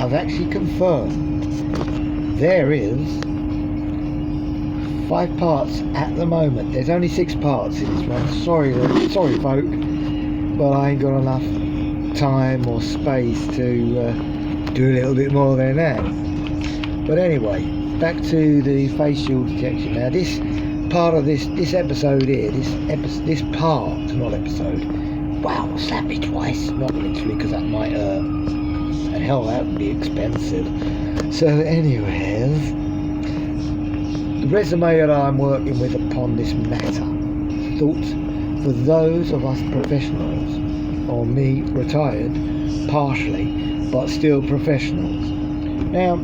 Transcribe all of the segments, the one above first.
I've actually confirmed there is 5 parts at the moment. There's only 6 parts in this one. Sorry folk, but I ain't got enough time or space to do a little bit more than that. But anyway, back to the face shield detection. Now this part of this episode here, this part, not episode. Wow, slap me twice, not literally, because that might and hell, that would be expensive. So anyways, the resume that I'm working with upon this matter, thoughts for those of us professionals, or me retired, partially, but still professionals. Now,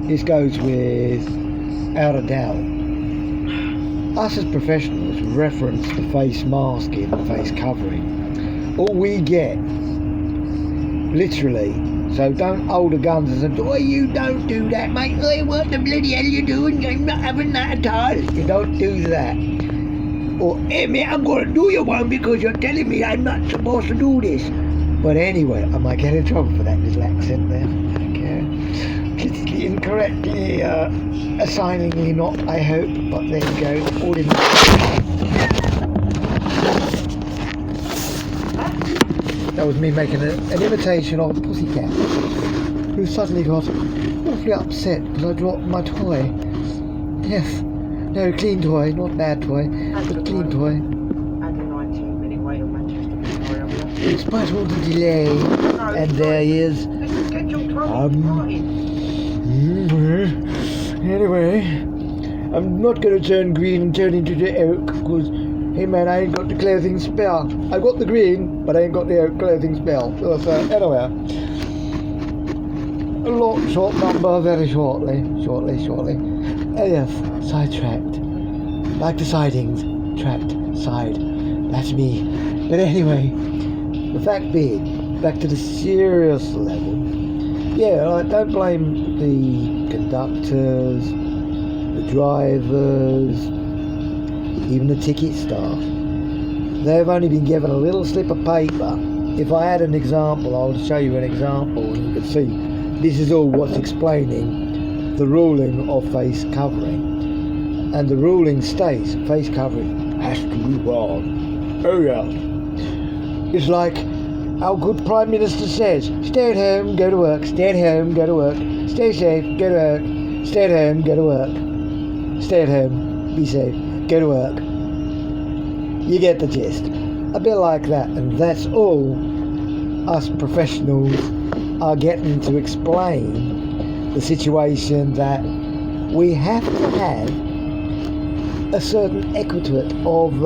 this goes without a doubt. Us as professionals reference the face masking, the face covering. All we get, literally, so don't hold the guns and say, oh, you don't do that, mate. Oh, what the bloody hell are you doing? I'm not having that at all. You don't do that. Or, hey, mate, I'm going to do you one because you're telling me I'm not supposed to do this. But anyway, I might get in trouble for that little accent there. Okay. Completely incorrectly assigning me not, I hope, but there you go. All in. That was me making an imitation of a pussycat who suddenly got awfully upset because I dropped my toy. Yes, no, clean toy, not bad toy, but clean toy. And a 19-minute wait on Manchester. Despite all the delay, and there he is. Anyway, I'm not going to turn green and turn into the oak because, hey man, I ain't got the clothing spell. I got the green, but I ain't got the oak clothing spell. So anyway, a short number very shortly. Yes, sidetracked. Like the sidings, trapped, side. That's me. But anyway, the fact being, back to the serious level. Yeah, I don't blame the conductors, the drivers, even the ticket staff. They've only been given a little slip of paper. If I had an example, I would show you an example and you could see this is all what's explaining the ruling of face covering. And the ruling states face covering has to be worn. Oh yeah. It's like our good Prime Minister says, stay at home, go to work, stay at home, go to work, stay safe, go to work, stay at home, go to work, stay at home, be safe, go to work. You get the gist. A bit like that, and that's all us professionals are getting to explain the situation that we have to have a certain etiquette of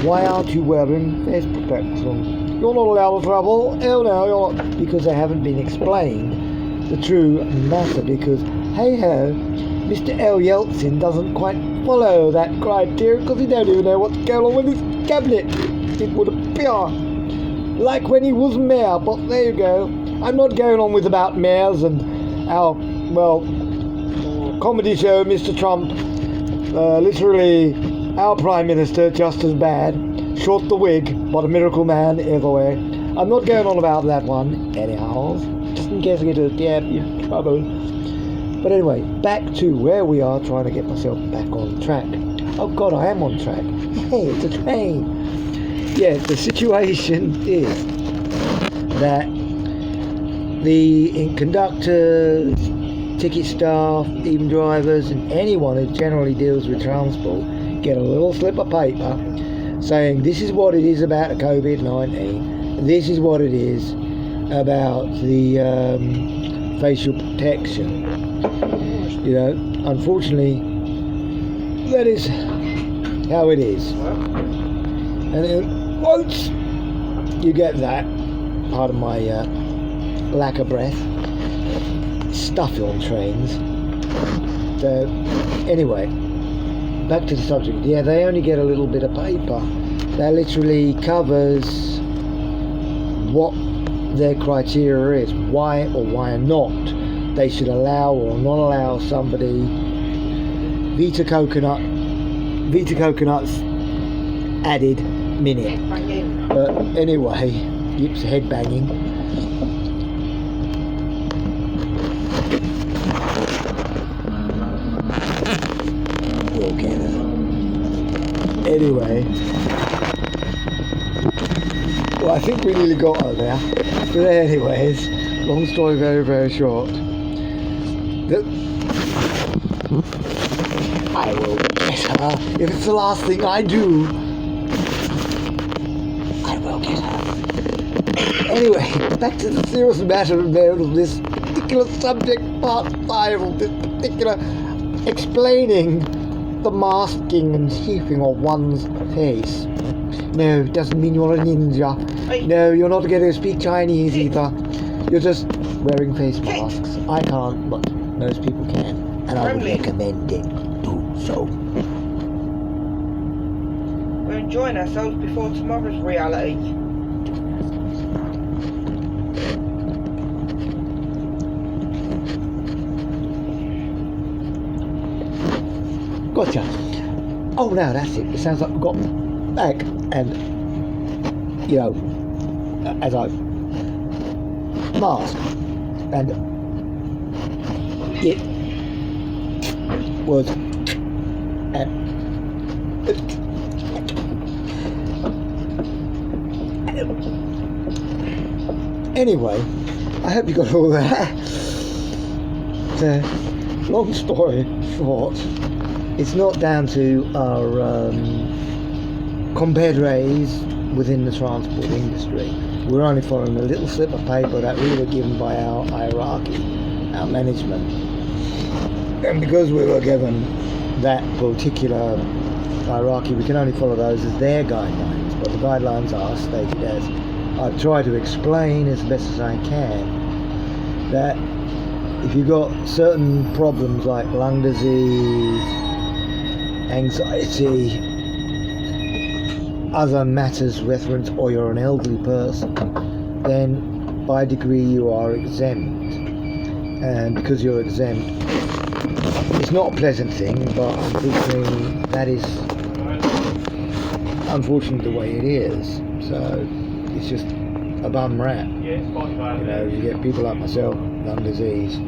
why aren't you wearing face protection? You're not allowed to travel. Oh no, you're not. Because they haven't been explained the true matter. Because, hey ho, Mr. L. Yeltsin doesn't quite follow that criteria because he don't even know what's going on with his cabinet. It would appear like when he was mayor. But there you go. I'm not going on with about mayors and our, well, comedy show, Mr. Trump. Literally, our Prime Minister, just as bad. Short the wig, but a miracle man either way. I'm not going on about that one, anyhow, just in case I get into trouble. But anyway, back to where we are, trying to get myself back on track. Oh God, I am on track. Hey, it's a train. Yeah, the situation is that the conductors, ticket staff, even drivers, and anyone who generally deals with transport get a little slip of paper saying this is what it is about COVID-19, this is what it is about the facial protection. You know, unfortunately, that is how it is. And then once you get that, pardon my lack of breath, stuffy on trains. So anyway, back to the subject. Yeah, they only get a little bit of paper that literally covers what their criteria is, why or why not they should allow or not allow somebody Vita coconuts added minute. But anyway, yips, head banging. Anyway, well, I think we nearly got her there. But anyways, long story very, very short. I will get her. If it's the last thing I do, I will get her. Anyway, back to the serious matter of this particular subject, part 5 of this particular explaining the masking and keeping of one's face. No, it doesn't mean you're a ninja. No, you're not going to speak Chinese either. You're just wearing face masks. I can't, but most people can. And I would recommend it. Do so. We're enjoying ourselves before tomorrow's reality. Gotcha. Oh, no, that's it. It sounds like we've got back and, you know, as I mask, and it was anyway, I hope you got all that. Long story short, it's not down to our compadres within the transport industry. We're only following a little slip of paper that we were given by our hierarchy, our management. And because we were given that particular hierarchy, we can only follow those as their guidelines. But the guidelines are stated as, I've tried to explain as best as I can, that if you've got certain problems like lung disease, anxiety, other matters reference, or you're an elderly person, then by degree you are exempt. And because you're exempt, it's not a pleasant thing, but unfortunately that is unfortunately the way it is. So it's just a bum rap. You know, you get people like myself, lung disease,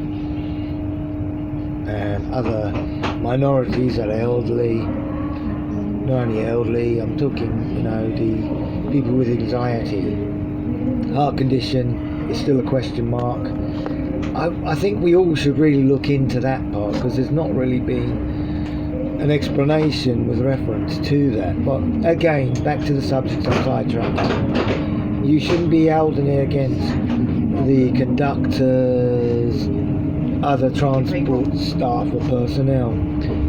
and other minorities that are elderly. Not only elderly, I'm talking, you know, the people with anxiety. Heart condition is still a question mark. I think we all should really look into that part, because there's not really been an explanation with reference to that. But again, back to the subject of sidetracking. You shouldn't be holding it against the conductors, other transport staff or personnel.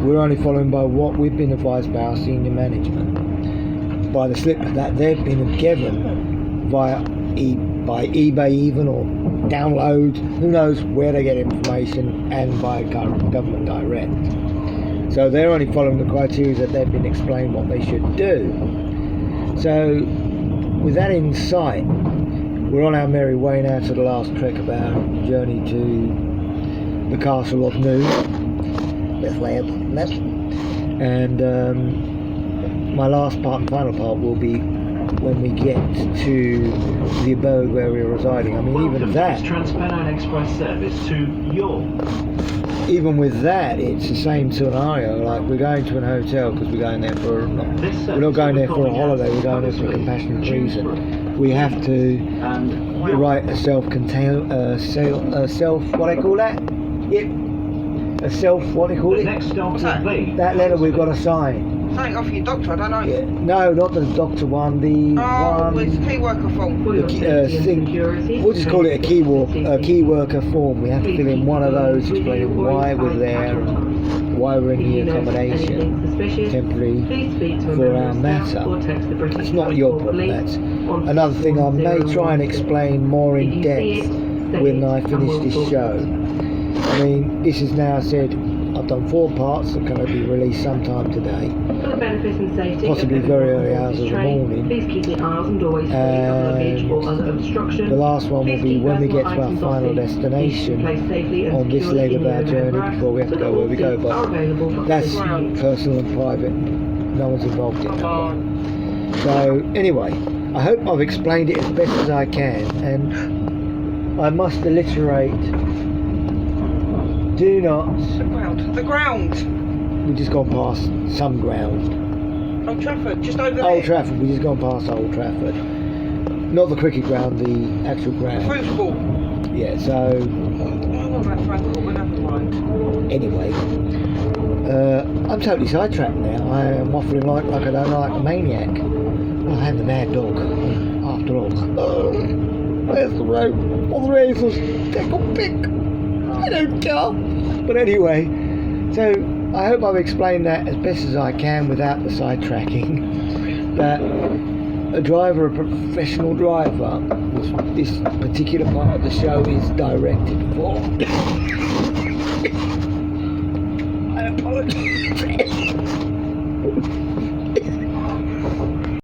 We're only following by what we've been advised by our senior management, by the slip that they've been given via by eBay even, or download, who knows where they get information, and by government direct. So they're only following the criteria that they've been explained what they should do. So with that in sight, we're on our merry way now to the last trek of our journey to the Castle of New, and my last part and final part will be when we get to the abode where we're residing. I mean, even that, Trans-Pennine Express service to York. Even with that, it's the same scenario. Like, we're going to an hotel because we're going there for we're not going there for a holiday. We're going there for a compassionate reason. We have to write a self-contained self. What do they call that? Yep. A self. What do you call it? Next stop What's that? That letter we've got to sign. Something off your doctor, I don't know. Yeah. No, not the doctor one. The one. It's a key worker form. The thing. We'll just call it a key worker form. We have to fill in one of those explaining why we're there, and why we're in the accommodation temporary for our matter. It's not your problem. That's another thing I may try and explain more in depth when I finish this show. I mean, this is now said, I've done 4 parts that are going to be released sometime today, possibly very early hours of the morning, and the last one will be when we get to our final destination on this leg of our journey before we have to go where we go, but that's personal and private, no one's involved in that one. So anyway, I hope I've explained it as best as I can, and I must alliterate. Do not. The ground. We've just gone past some ground. Old Trafford, just over there. Old Trafford, we just gone past Old Trafford. Not the cricket ground, the actual ground. Football. Yeah, so I want that phone call, but never mind. anyway, I'm totally sidetracked now. I am waffling like I don't like a maniac. Well, I am the mad dog, after all. Where's the road? All the razors, take a pick. I don't care. But anyway, so I hope I've explained that as best as I can without the sidetracking. That a driver, a professional driver, which this particular part of the show is directed for. I apologize.